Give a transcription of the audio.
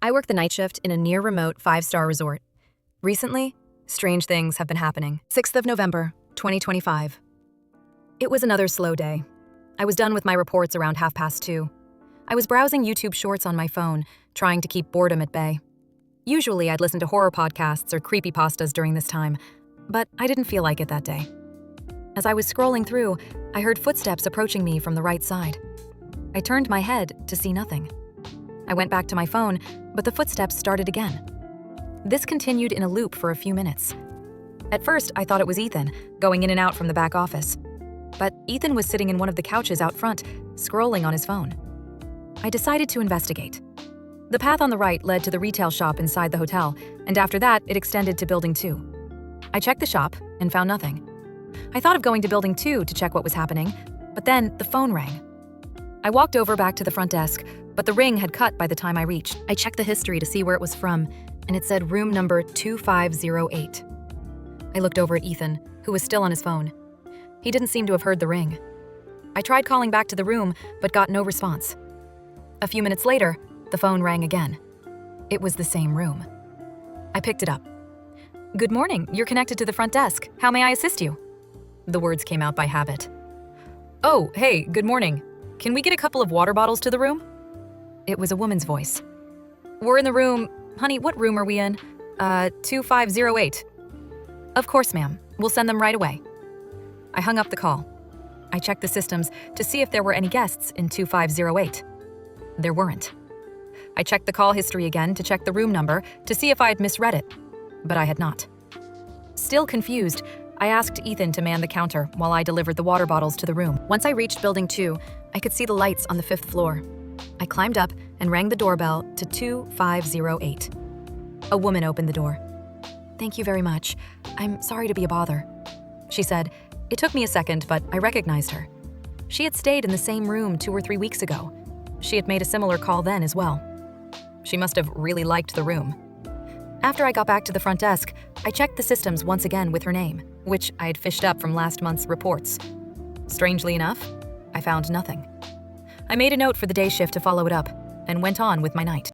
I work the night shift in a near-remote five-star resort. Recently, strange things have been happening. 6th of November, 2025. It was another slow day. I was done with my reports around 2:30. I was browsing YouTube Shorts on my phone, trying to keep boredom at bay. Usually, I'd listen to horror podcasts or creepypastas during this time, but I didn't feel like it that day. As I was scrolling through, I heard footsteps approaching me from the right side. I turned my head to see nothing. I went back to my phone, but the footsteps started again. This continued in a loop for a few minutes. At first, I thought it was Ethan, going in and out from the back office. But Ethan was sitting in one of the couches out front, scrolling on his phone. I decided to investigate. The path on the right led to the retail shop inside the hotel, and after that, it extended to Building 2. I checked the shop and found nothing. I thought of going to Building 2 to check what was happening, but then the phone rang. I walked over back to the front desk, but the ring had cut by the time I reached. I checked the history to see where it was from, and it said room number 2508. I looked over at Ethan, who was still on his phone. He didn't seem to have heard the ring. I tried calling back to the room, but got no response. A few minutes later, the phone rang again. It was the same room. I picked it up. "Good morning, you're connected to the front desk. How may I assist you?" The words came out by habit. "Oh, hey, good morning. Can we get a couple of water bottles to the room?" It was a woman's voice. "We're in the room. Honey, what room are we in? 2508. "Of course, ma'am. We'll send them right away." I hung up the call. I checked the systems to see if there were any guests in 2508. There weren't. I checked the call history again to check the room number to see if I had misread it, but I had not. Still confused, I asked Ethan to man the counter while I delivered the water bottles to the room. Once I reached Building 2, I could see the lights on the 5th floor. I climbed up and rang the doorbell to 2508. A woman opened the door. "Thank you very much. I'm sorry to be a bother," she said. It took me a second, but I recognized her. She had stayed in the same room 2 or 3 weeks ago. She had made a similar call then as well. She must have really liked the room. After I got back to the front desk, I checked the systems once again with her name, which I had fished up from last month's reports. Strangely enough, I found nothing. I made a note for the day shift to follow it up, and went on with my night.